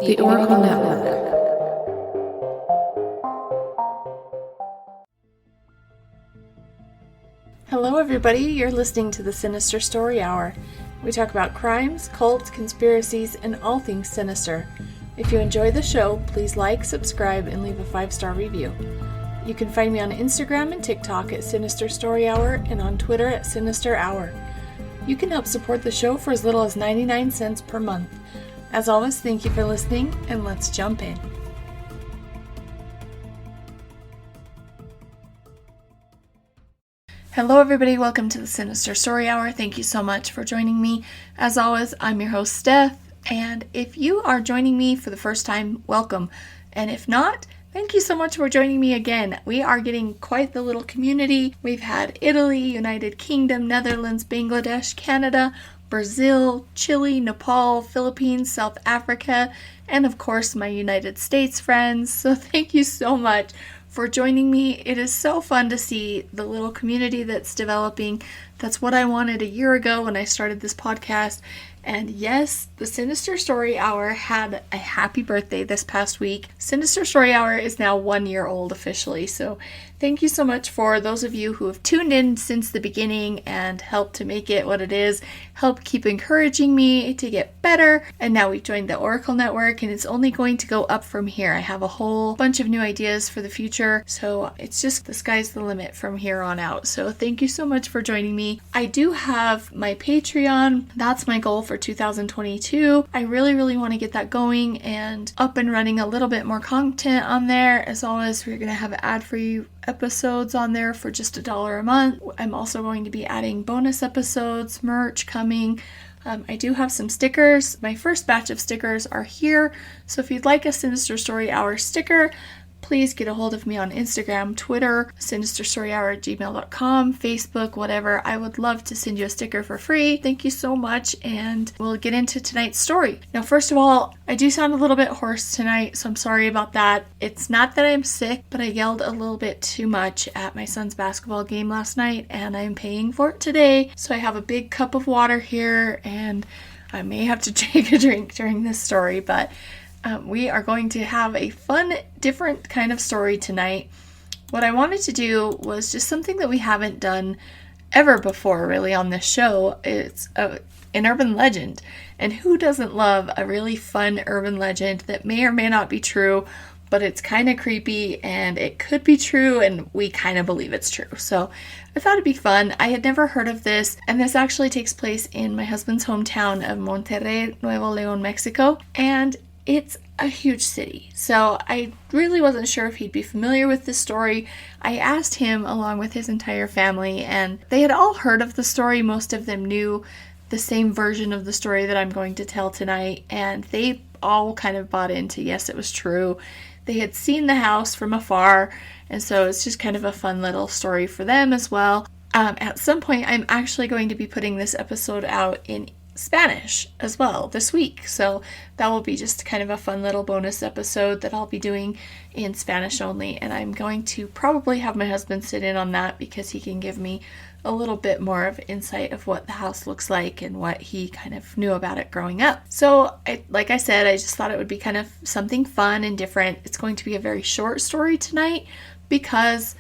The Oracle Network. Hello everybody, you're listening to the Sinister Story Hour. We talk about crimes, cults, conspiracies, and all things sinister. If you enjoy the show, please like, subscribe, and leave a 5-star review. You can find me on Instagram and TikTok at Sinister Story Hour and on Twitter at Sinister Hour. You can help support the show for as little as 99 cents per month. As always, thank you for listening, and let's jump in. Hello everybody, welcome to the Sinister Story Hour. Thank you so much for joining me. As always, I'm your host Steph, and if you are joining me for the first time, welcome. And if not, thank you so much for joining me again. We are getting quite the little community. We've had Italy, United Kingdom, Netherlands, Bangladesh, Canada, Brazil, Chile, Nepal, Philippines, South Africa, and of course my United States friends. So thank you so much for joining me. It is so fun to see the little community that's developing. That's what I wanted a year ago when I started this podcast. And yes, the Sinister Story Hour had a happy birthday this past week. Sinister Story Hour is now 1 year old officially. So thank you so much for those of you who have tuned in since the beginning and helped to make it what it is, help keep encouraging me to get better. And now we've joined the Oracle Network and it's only going to go up from here. I have a whole bunch of new ideas for the future. So it's just the sky's the limit from here on out. So thank you so much for joining me. I do have my Patreon. That's my goal for 2022. I really want to get that going and up and running a little bit more content on there. As always, we're going to have ad-free episodes on there for just $1 a month. I'm also going to be adding bonus episodes, merch coming. I do have some stickers. My first batch of stickers are here. So if you'd like a Sinister Story Hour sticker, please get a hold of me on Instagram, Twitter, sinisterstoryhour@gmail.com, Facebook, whatever. I would love to send you a sticker for free. Thank you so much, and we'll get into tonight's story. Now, first of all, I do sound a little bit hoarse tonight, so I'm sorry about that. It's not that I'm sick, but I yelled a little bit too much at my son's basketball game last night, and I'm paying for it today. So I have a big cup of water here, and I may have to take a drink during this story, but we are going to have a fun, different kind of story tonight. What I wanted to do was just something that we haven't done ever before, really, on this show. It's an urban legend. And who doesn't love a really fun urban legend that may or may not be true, but it's kind of creepy and it could be true and we kind of believe it's true. So I thought it'd be fun. I had never heard of this, and this actually takes place in my husband's hometown of Monterrey, Nuevo León, Mexico. And it's a huge city, so I really wasn't sure if he'd be familiar with this story. I asked him along with his entire family, and they had all heard of the story. Most of them knew the same version of the story that I'm going to tell tonight, and they all kind of bought into, yes, it was true. They had seen the house from afar, and so it's just kind of a fun little story for them as well. At some point, I'm actually going to be putting this episode out in Spanish as well this week, so that will be just kind of a fun little bonus episode that I'll be doing in Spanish only, and I'm going to probably have my husband sit in on that because he can give me a little bit more of insight of what the house looks like and what he kind of knew about it growing up. So like I said, I just thought it would be kind of something fun and different. It's going to be a very short story tonight because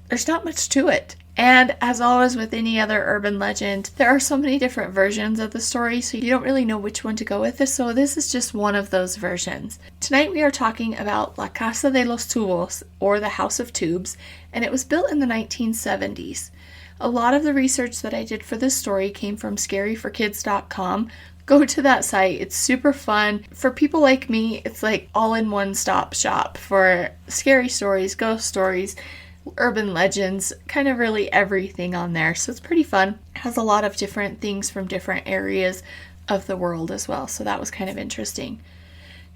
there's not much to it. And as always with any other urban legend, there are so many different versions of the story, so you don't really know which one to go with. So this is just one of those versions. Tonight we are talking about La Casa de los Tubos, or the House of Tubes, and it was built in the 1970s. A lot of the research that I did for this story came from scaryforkids.com. Go to that site. It's super fun. For people like me, it's like all-in-one stop shop for scary stories, ghost stories, urban legends, kind of really everything on there. So it's pretty fun. It has a lot of different things from different areas of the world as well. So that was kind of interesting.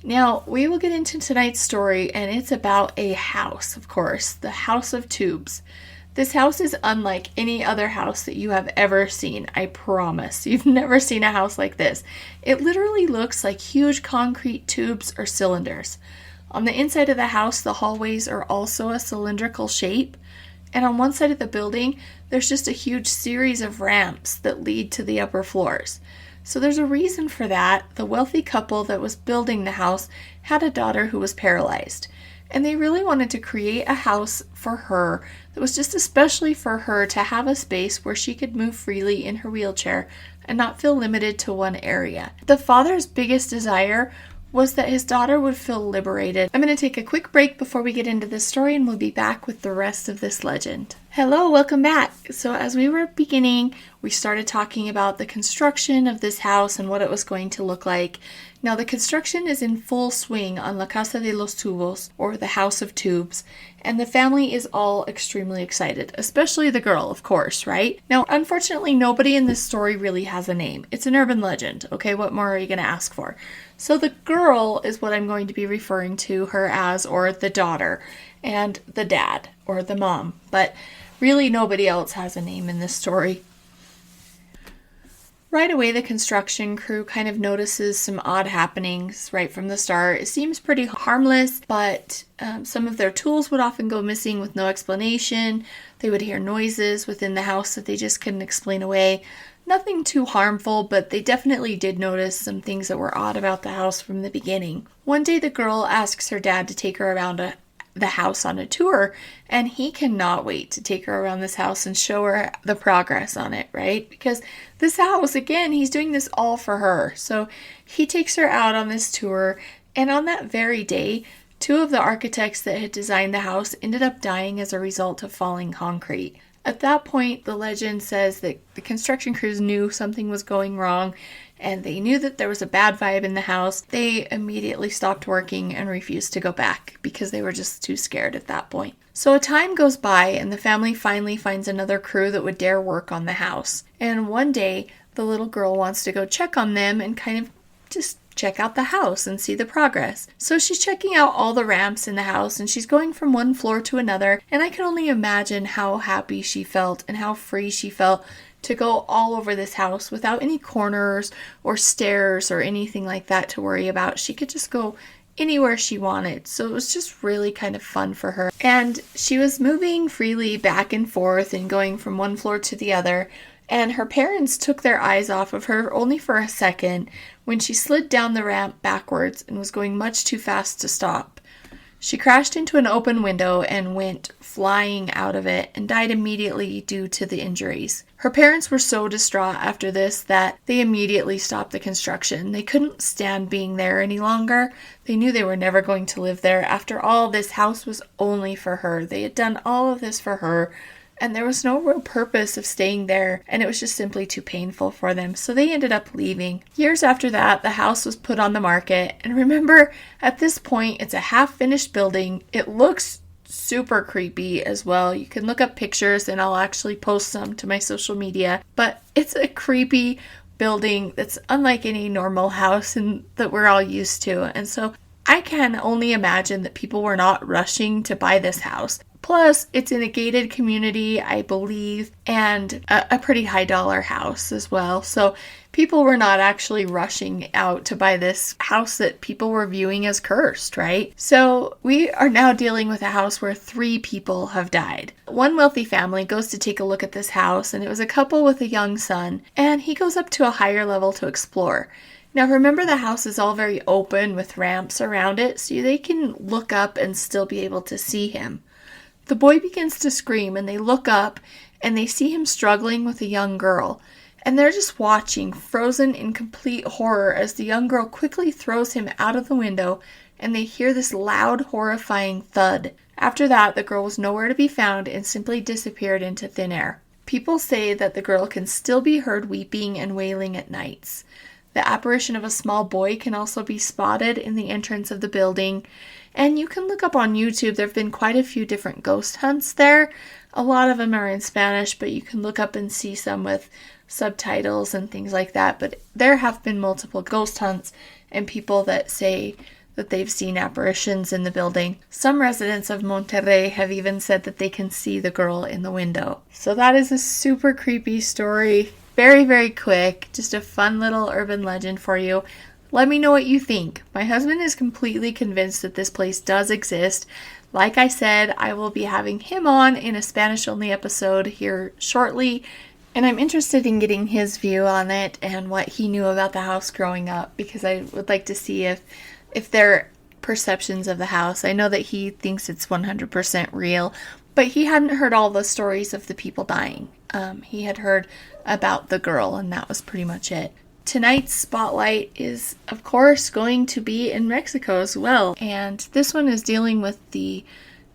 Now, we will get into tonight's story, and it's about a house, of course, the House of Tubes. This house is unlike any other house that you have ever seen, I promise. You've never seen a house like this. It literally looks like huge concrete tubes or cylinders. On the inside of the house, the hallways are also a cylindrical shape, and on one side of the building, there's just a huge series of ramps that lead to the upper floors. So there's a reason for that. The wealthy couple that was building the house had a daughter who was paralyzed. And they really wanted to create a house for her that was just especially for her to have a space where she could move freely in her wheelchair and not feel limited to one area. The father's biggest desire was that his daughter would feel liberated. I'm going to take a quick break before we get into this story, and we'll be back with the rest of this legend. Hello, welcome back. So as we were beginning, we started talking about the construction of this house and what it was going to look like. Now the construction is in full swing on La Casa de los Tubos, or the House of Tubes, and the family is all extremely excited, especially the girl, of course, right? Now, unfortunately, nobody in this story really has a name. It's an urban legend, okay? What more are you going to ask for? So the girl is what I'm going to be referring to her as, or the daughter, and the dad, or the mom, but really nobody else has a name in this story. Right away, the construction crew kind of notices some odd happenings right from the start. It seems pretty harmless, but some of their tools would often go missing with no explanation. They would hear noises within the house that they just couldn't explain away. Nothing too harmful, but they definitely did notice some things that were odd about the house from the beginning. One day, the girl asks her dad to take her around the house on a tour, and he cannot wait to take her around this house and show her the progress on it, right? Because this house, again, he's doing this all for her. So he takes her out on this tour, and on that very day, 2 of the architects that had designed the house ended up dying as a result of falling concrete. At that point, the legend says that the construction crews knew something was going wrong, and they knew that there was a bad vibe in the house. They immediately stopped working and refused to go back because they were just too scared at that point. So a time goes by, and the family finally finds another crew that would dare work on the house. And one day, the little girl wants to go check on them and kind of just check out the house and see the progress. So she's checking out all the ramps in the house, and she's going from one floor to another, and I can only imagine how happy she felt and how free she felt to go all over this house without any corners or stairs or anything like that to worry about. She could just go anywhere she wanted. So it was just really kind of fun for her. And she was moving freely back and forth and going from one floor to the other. And her parents took their eyes off of her only for a second when she slid down the ramp backwards and was going much too fast to stop. She crashed into an open window and went flying out of it and died immediately due to the injuries. Her parents were so distraught after this that they immediately stopped the construction. They couldn't stand being there any longer. They knew they were never going to live there. After all, this house was only for her. They had done all of this for her, and there was no real purpose of staying there, and it was just simply too painful for them, so they ended up leaving. Years after that, the house was put on the market, and remember, at this point, it's a half-finished building. It looks super creepy as well. You can look up pictures, and I'll actually post some to my social media, but it's a creepy building that's unlike any normal house and that we're all used to, and so I can only imagine that people were not rushing to buy this house. Plus, it's in a gated community, I believe, and a pretty high dollar house as well. So people were not actually rushing out to buy this house that people were viewing as cursed, right? So we are now dealing with a house where 3 people have died. One wealthy family goes to take a look at this house, and it was a couple with a young son, and he goes up to a higher level to explore. Now remember, the house is all very open with ramps around it, so they can look up and still be able to see him. The boy begins to scream, and they look up and they see him struggling with a young girl. And they're just watching, frozen in complete horror, as the young girl quickly throws him out of the window, and they hear this loud, horrifying thud. After that, the girl was nowhere to be found and simply disappeared into thin air. People say that the girl can still be heard weeping and wailing at nights. The apparition of a small boy can also be spotted in the entrance of the building. And you can look up on YouTube. There have been quite a few different ghost hunts there. A lot of them are in Spanish, but you can look up and see some with subtitles and things like that. But there have been multiple ghost hunts and people that say that they've seen apparitions in the building. Some residents of Monterrey have even said that they can see the girl in the window. So that is a super creepy story. Very, very quick. Just a fun little urban legend for you. Let me know what you think. My husband is completely convinced that this place does exist. Like I said, I will be having him on in a Spanish-only episode here shortly, And I'm interested in getting his view on it and what he knew about the house growing up, because I would like to see if their perceptions of the house. I know that he thinks it's 100% real, but he hadn't heard all the stories of the people dying. He had heard about the girl, and that was pretty much it. Tonight's spotlight is, of course, going to be in Mexico as well. And this one is dealing with the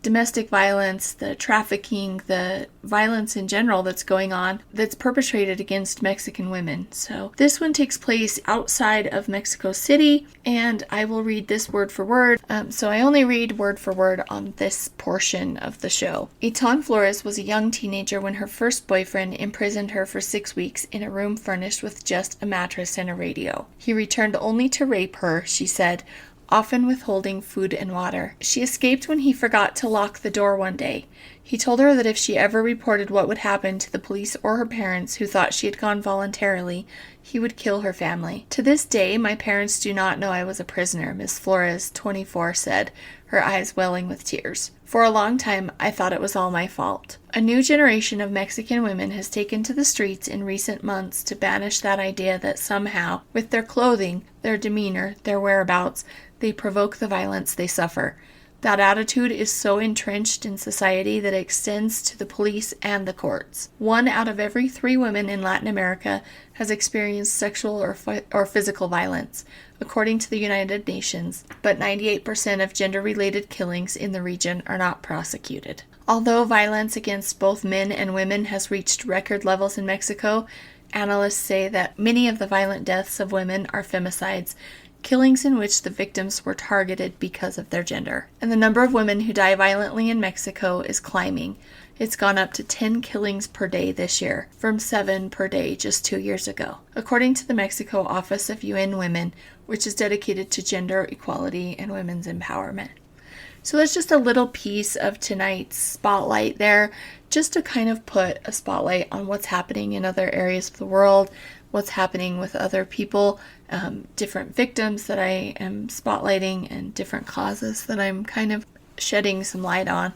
domestic violence, the trafficking, the violence in general that's going on that's perpetrated against Mexican women. So this one takes place outside of Mexico City, and I will read this word for word. So I only read word for word on this portion of the show. Itan Flores was a young teenager when her first boyfriend imprisoned her for 6 weeks in a room furnished with just a mattress and a radio. He returned only to rape her, she said, often withholding food and water. She escaped when he forgot to lock the door one day. He told her that if she ever reported what would happen to the police or her parents who thought she had gone voluntarily, he would kill her family. To this day, my parents do not know I was a prisoner, Miss Flores, 24, said, her eyes welling with tears. For a long time, I thought it was all my fault. A new generation of Mexican women has taken to the streets in recent months to banish that idea that somehow, with their clothing, their demeanor, their whereabouts, they provoke the violence they suffer. That attitude is so entrenched in society that it extends to the police and the courts. 1 out of every 3 women in Latin America has experienced sexual or physical violence, according to the United Nations, but 98% of gender-related killings in the region are not prosecuted. Although violence against both men and women has reached record levels in Mexico, analysts say that many of the violent deaths of women are femicides, killings in which the victims were targeted because of their gender. And the number of women who die violently in Mexico is climbing. It's gone up to 10 killings per day this year, from 7 per day just 2 years ago, according to the Mexico Office of UN Women, which is dedicated to gender equality and women's empowerment. So that's just a little piece of tonight's spotlight there, just to kind of put a spotlight on what's happening in other areas of the world, what's happening with other people, different victims that I am spotlighting, and different causes that I'm kind of shedding some light on.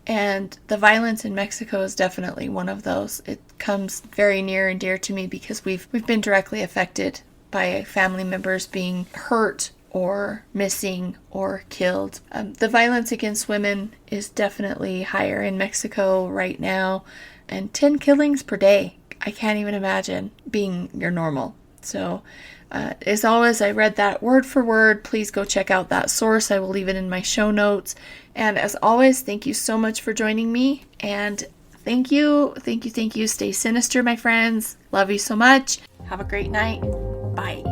And the violence in Mexico is definitely one of those. It comes very near and dear to me because we've been directly affected by family members being hurt or missing or killed. The violence against women is definitely higher in Mexico right now, and 10 killings per day. I can't even imagine being your normal. So, as always, I read that word for word. Please go check out that source. I will leave it in my show notes. And as always, thank you so much for joining me. And thank you. Stay sinister, my friends. Love you so much. Have a great night. Bye.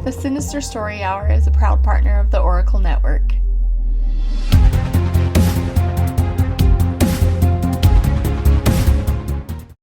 The Sinister Story Hour is a proud partner of the Oracle Network.